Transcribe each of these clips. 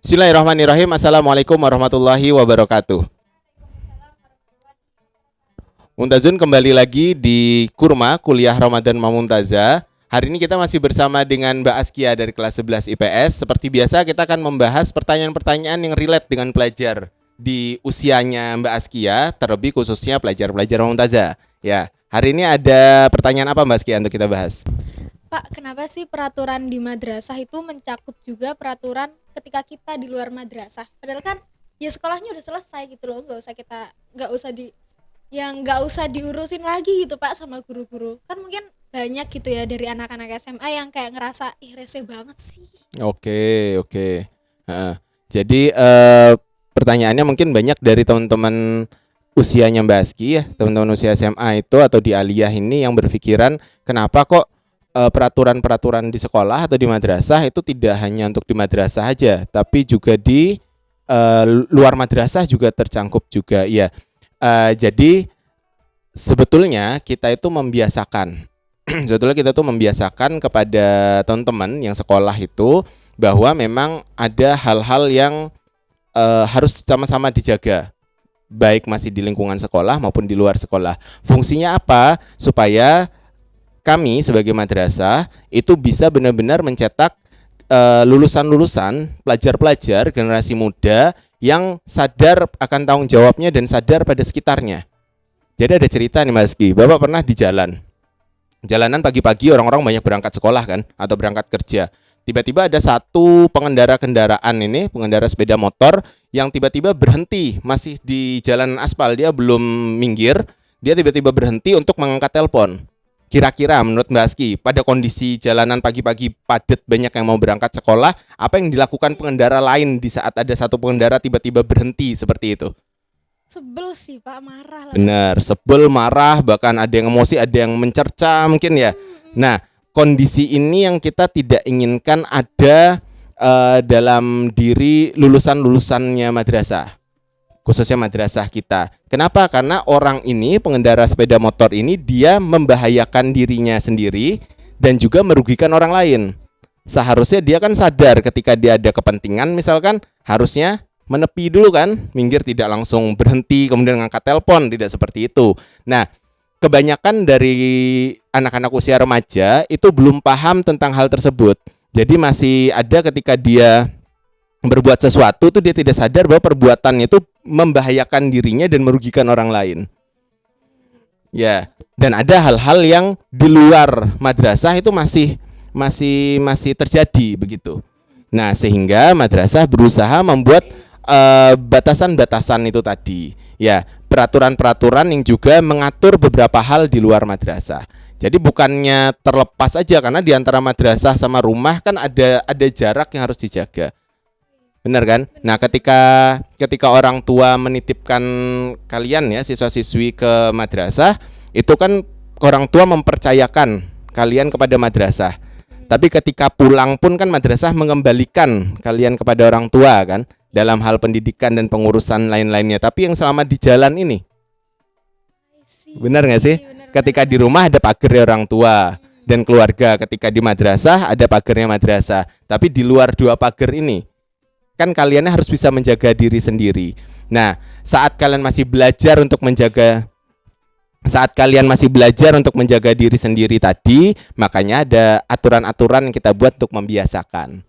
Bismillahirrahmanirrahim. Assalamualaikum warahmatullahi wabarakatuh. Muntazun kembali lagi di Kurma Kuliah Ramadan Mamuntaza. Hari ini kita masih bersama dengan Mbak Askia dari kelas 11 IPS. Seperti biasa kita akan membahas pertanyaan-pertanyaan yang relate dengan pelajar di usianya Mbak Askia, terlebih khususnya pelajar-pelajar Mamuntaza. Ya, hari ini ada pertanyaan apa Mbak Askia untuk kita bahas? Pak, kenapa sih peraturan di madrasah itu mencakup juga peraturan ketika kita di luar madrasah? Padahal kan ya sekolahnya udah selesai gitu loh, nggak usah diurusin lagi gitu Pak sama guru-guru. Kan mungkin banyak gitu ya dari anak-anak SMA yang kayak ngerasa rese banget sih. Oke. Jadi pertanyaannya mungkin banyak dari teman-teman usianya Mbak Aski ya, teman-teman usia SMA itu atau di aliyah ini yang berpikiran kenapa kok peraturan-peraturan di sekolah atau di madrasah itu tidak hanya untuk di madrasah aja, tapi juga di luar madrasah juga tercangkup juga. Ya, jadi sebetulnya kita itu membiasakan, kepada teman-teman yang sekolah itu bahwa memang ada hal-hal yang harus sama-sama dijaga, baik masih di lingkungan sekolah maupun di luar sekolah. Fungsinya apa? Supaya kami sebagai madrasah itu bisa benar-benar mencetak lulusan-lulusan, pelajar-pelajar generasi muda yang sadar akan tanggung jawabnya dan sadar pada sekitarnya. Jadi ada cerita nih Mas Ki, Bapak pernah di jalanan pagi-pagi orang-orang banyak berangkat sekolah kan atau berangkat kerja. Tiba-tiba ada satu pengendara pengendara sepeda motor yang tiba-tiba berhenti masih di jalanan aspal, dia belum minggir, dia tiba-tiba berhenti untuk mengangkat telepon. Kira-kira menurut Mbak Aski, pada kondisi jalanan pagi-pagi padat banyak yang mau berangkat sekolah, apa yang dilakukan pengendara lain di saat ada satu pengendara tiba-tiba berhenti seperti itu? Sebel sih Pak, marah lah. Benar, sebel, marah, bahkan ada yang emosi, ada yang mencerca mungkin ya. Nah, kondisi ini yang kita tidak inginkan ada dalam diri lulusan-lulusannya madrasah, khususnya madrasah kita. Kenapa? Karena orang ini, pengendara sepeda motor ini, dia membahayakan dirinya sendiri dan juga merugikan orang lain. Seharusnya dia kan sadar ketika dia ada kepentingan, misalkan harusnya menepi dulu kan, minggir, tidak langsung berhenti kemudian ngangkat telepon, tidak seperti itu. Nah, kebanyakan dari anak-anak usia remaja itu belum paham tentang hal tersebut. Jadi masih ada ketika dia berbuat sesuatu tuh dia tidak sadar bahwa perbuatannya itu membahayakan dirinya dan merugikan orang lain. Ya, dan ada hal-hal yang di luar madrasah itu masih terjadi begitu. Nah, sehingga madrasah berusaha membuat batasan-batasan itu tadi. Ya, peraturan-peraturan yang juga mengatur beberapa hal di luar madrasah. Jadi bukannya terlepas aja, karena di antara madrasah sama rumah kan ada jarak yang harus dijaga. Benar kan? Nah, ketika orang tua menitipkan kalian ya siswa-siswi ke madrasah, itu kan orang tua mempercayakan kalian kepada madrasah. Tapi ketika pulang pun kan madrasah mengembalikan kalian kepada orang tua kan, dalam hal pendidikan dan pengurusan lain-lainnya. Tapi yang selama di jalan ini, benar nggak sih? Ketika di rumah ada pagar orang tua dan keluarga, ketika di madrasah ada pagarnya madrasah. Tapi di luar dua pagar ini kan kalian harus bisa menjaga diri sendiri. Nah, saat kalian masih belajar untuk menjaga diri sendiri tadi, makanya ada aturan-aturan yang kita buat untuk membiasakan.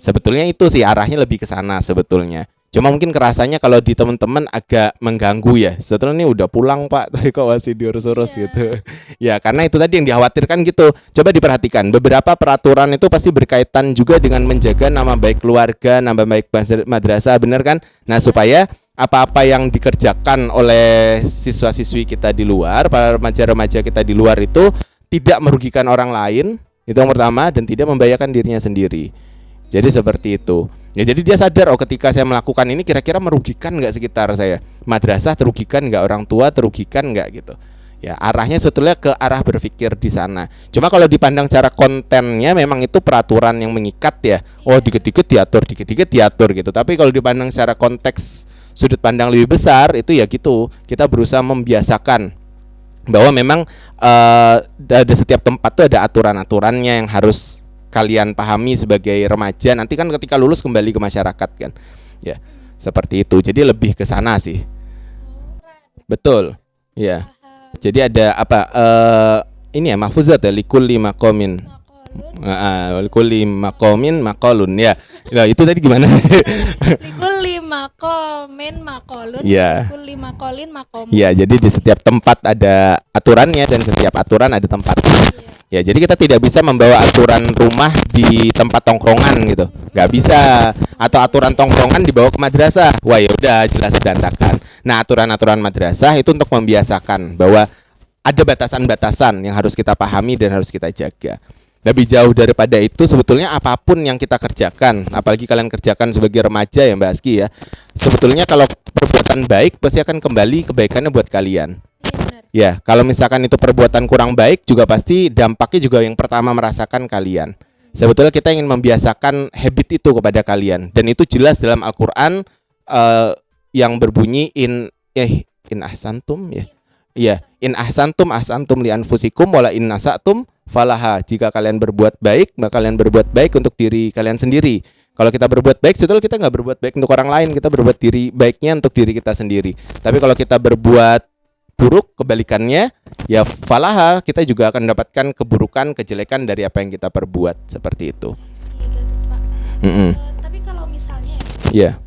Sebetulnya itu sih arahnya lebih ke sana sebetulnya. Cuma mungkin kerasanya kalau di teman-teman agak mengganggu ya. Sebetulnya ini udah pulang Pak, tapi kok masih diurus-urus gitu. Ya, karena itu tadi yang dikhawatirkan gitu. Coba diperhatikan, beberapa peraturan itu pasti berkaitan juga dengan menjaga nama baik keluarga, nama baik madrasah, benar kan? Nah, supaya apa-apa yang dikerjakan oleh siswa-siswi kita di luar, para remaja-remaja kita di luar itu tidak merugikan orang lain, itu yang pertama, dan tidak membahayakan dirinya sendiri. Jadi seperti itu. Ya, jadi dia sadar, oh ketika saya melakukan ini kira-kira merugikan nggak sekitar saya, madrasah terugikan nggak, orang tua terugikan nggak gitu. Ya, arahnya sebetulnya ke arah berpikir di sana. Cuma kalau dipandang cara kontennya memang itu peraturan yang mengikat ya. Oh, dikit-dikit diatur gitu. Tapi kalau dipandang secara konteks sudut pandang lebih besar itu ya gitu. Kita berusaha membiasakan bahwa memang ada setiap tempat tuh ada aturan-aturannya yang harus kalian pahami sebagai remaja, nanti kan ketika lulus kembali ke masyarakat kan. Ya, seperti itu. Jadi lebih ke sana sih. Betul. Ya. Jadi ada apa? Ini ya mahfuzat ya, likulli maqamin. Likulli maqamin maqalun ya. Nah, itu tadi gimana? Likulli maqamin maqalun, Ya. likulli maqalin maqamun. Ya, jadi di setiap tempat ada aturannya dan setiap aturan ada tempatnya. Ya, jadi kita tidak bisa membawa aturan rumah di tempat tongkrongan gitu, nggak bisa. Atau aturan tongkrongan dibawa ke madrasah, wah ya udah jelas berantakan. Nah, aturan-aturan madrasah itu untuk membiasakan bahwa ada batasan-batasan yang harus kita pahami dan harus kita jaga. Lebih jauh daripada itu, sebetulnya apapun yang kita kerjakan, apalagi kalian kerjakan sebagai remaja ya Mbak Aski ya, sebetulnya kalau perbuatan baik pasti akan kembali kebaikannya buat kalian. Ya, kalau misalkan itu perbuatan kurang baik juga pasti dampaknya juga yang pertama merasakan kalian. Sebetulnya kita ingin membiasakan habit itu kepada kalian, dan itu jelas dalam Al-Qur'an yang berbunyi in ahsantum ya. Iya, in ahsantum li anfusikum wala in nasatum falaha. Jika kalian berbuat baik, maka kalian berbuat baik untuk diri kalian sendiri. Kalau kita berbuat baik, sebetulnya kita nggak berbuat baik untuk orang lain, kita berbuat baiknya untuk diri kita sendiri. Tapi kalau kita berbuat buruk, kebalikannya ya falaha, kita juga akan mendapatkan keburukan, kejelekan dari apa yang kita perbuat, seperti itu. Tapi kalau misalnya ya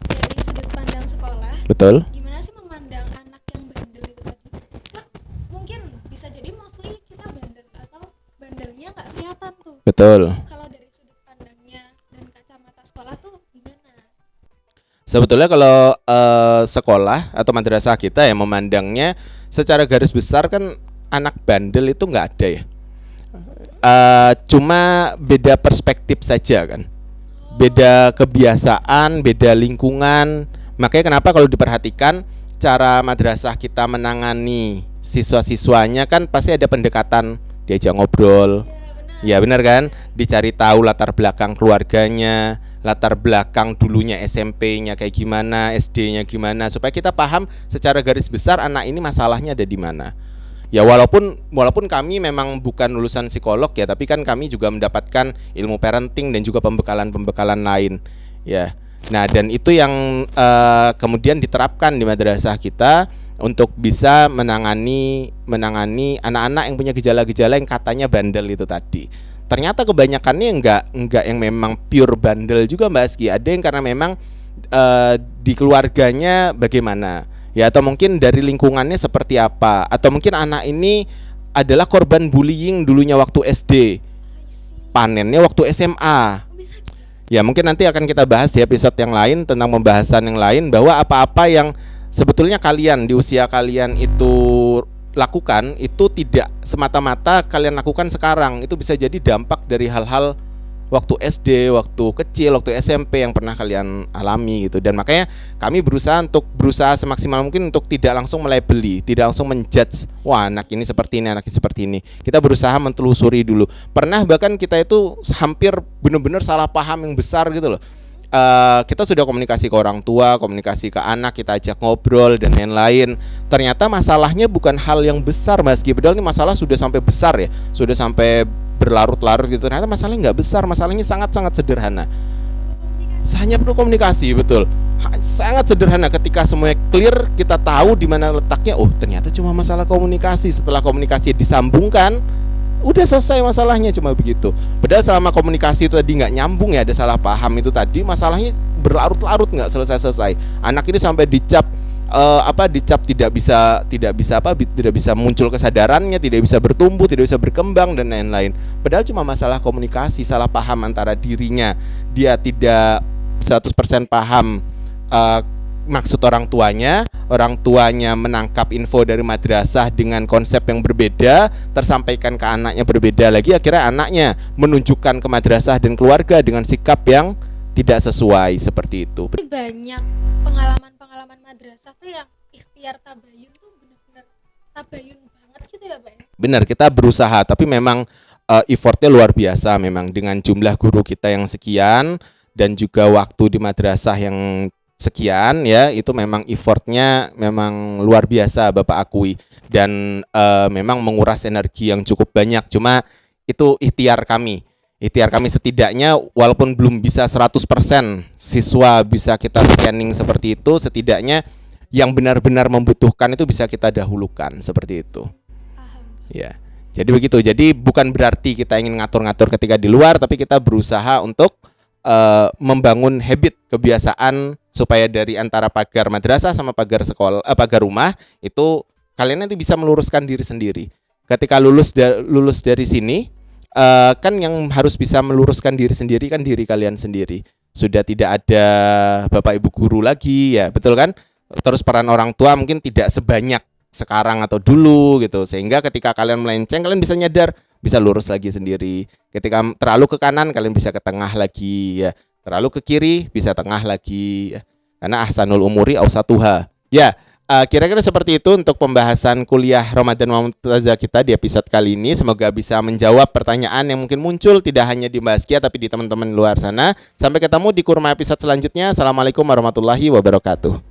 dari sudut pandang sekolah, betul. gimana sih memandang anak yang bandel itu tadi? Kan mungkin bisa jadi mostly kita bandel atau bandelnya nggak kelihatan tuh. Betul. Kalau dari sudut pandangnya dan kacamata sekolah tuh gimana? Sebetulnya kalau sekolah atau madrasah kita yang memandangnya secara garis besar kan anak bandel itu nggak ada ya. Cuma beda perspektif saja kan. Beda kebiasaan, beda lingkungan. Makanya kenapa kalau diperhatikan cara madrasah kita menangani siswa-siswanya kan pasti ada pendekatan, diajak ngobrol. Ya benar kan? Dicari tahu latar belakang keluarganya, latar belakang dulunya SMP-nya kayak gimana, SD-nya gimana, supaya kita paham secara garis besar anak ini masalahnya ada di mana. Ya walaupun kami memang bukan lulusan psikolog ya, tapi kan kami juga mendapatkan ilmu parenting dan juga pembekalan-pembekalan lain. Ya. Nah, dan itu yang kemudian diterapkan di madrasah kita untuk bisa menangani anak-anak yang punya gejala-gejala yang katanya bandel itu tadi. Ternyata kebanyakannya enggak yang memang pure bandel juga Mbak Aski. Ada yang karena memang di keluarganya bagaimana, ya, atau mungkin dari lingkungannya seperti apa, atau mungkin anak ini adalah korban bullying dulunya waktu SD, panennya waktu SMA. Ya mungkin nanti akan kita bahas di episode yang lain tentang pembahasan yang lain, bahwa apa-apa yang sebetulnya kalian di usia kalian itu lakukan itu tidak semata-mata kalian lakukan sekarang, itu bisa jadi dampak dari hal-hal waktu SD, waktu kecil, waktu SMP yang pernah kalian alami gitu. Dan makanya kami berusaha semaksimal mungkin untuk tidak langsung melabeli, tidak langsung menjudge, wah anak ini seperti ini, anak ini seperti ini. Kita berusaha mentelusuri dulu. Pernah bahkan kita itu hampir benar-benar salah paham yang besar gitu loh. Kita sudah komunikasi ke orang tua, komunikasi ke anak, kita ajak ngobrol dan lain-lain. Ternyata masalahnya bukan hal yang besar Mas Gibral, ini masalah sudah sampai besar ya, sudah sampai berlarut-larut gitu. Ternyata masalahnya nggak besar, masalahnya sangat-sangat sederhana. Hanya perlu komunikasi, betul. Sangat sederhana, ketika semuanya clear, kita tahu di mana letaknya. Oh, ternyata cuma masalah komunikasi. Setelah komunikasi disambungkan, udah selesai masalahnya, cuma begitu. Padahal selama komunikasi itu tadi nggak nyambung ya, ada salah paham itu tadi, masalahnya berlarut-larut nggak selesai-selesai. Anak ini sampai dicap tidak bisa muncul kesadarannya, tidak bisa bertumbuh, tidak bisa berkembang dan lain-lain. Padahal cuma masalah komunikasi, salah paham antara dirinya. Dia tidak 100% paham maksud orang tuanya menangkap info dari madrasah dengan konsep yang berbeda, tersampaikan ke anaknya berbeda lagi, akhirnya anaknya menunjukkan ke madrasah dan keluarga dengan sikap yang tidak sesuai, seperti itu. Banyak pengalaman madrasah tuh yang ikhtiar tabayun tuh benar-benar tabayun banget gitu ya Pak ya? Benar, kita berusaha, tapi memang effortnya luar biasa memang, dengan jumlah guru kita yang sekian dan juga waktu di madrasah yang sekian ya, itu memang effortnya memang luar biasa Bapak akui, dan memang menguras energi yang cukup banyak. Cuma Itu ikhtiar kami. Ikhtiar kami setidaknya walaupun belum bisa 100% siswa bisa kita scanning seperti itu, setidaknya yang benar-benar membutuhkan itu bisa kita dahulukan seperti itu. Paham. Ya. Jadi begitu. Jadi bukan berarti kita ingin ngatur-ngatur ketika di luar, tapi kita berusaha untuk membangun habit, kebiasaan supaya dari antara pagar madrasah sama pagar sekolah, pagar rumah itu kalian nanti bisa meluruskan diri sendiri. Ketika lulus dari sini, kan yang harus bisa meluruskan diri sendiri kan diri kalian sendiri. Sudah tidak ada bapak ibu guru lagi, ya betul kan? Terus peran orang tua mungkin tidak sebanyak sekarang atau dulu gitu, sehingga ketika kalian melenceng kalian bisa nyadar, bisa lurus lagi sendiri. Ketika terlalu ke kanan kalian bisa ke tengah lagi, ya terlalu ke kiri bisa tengah lagi, ya. Karena ahsanul umuri awsatuha, ya. Kira-kira seperti itu untuk pembahasan kuliah Ramadan Mumtazah kita di episode kali ini. Semoga bisa menjawab pertanyaan yang mungkin muncul tidak hanya di Mbak Askia tapi di teman-teman luar sana. Sampai ketemu di kurma episode selanjutnya. Assalamualaikum warahmatullahi wabarakatuh.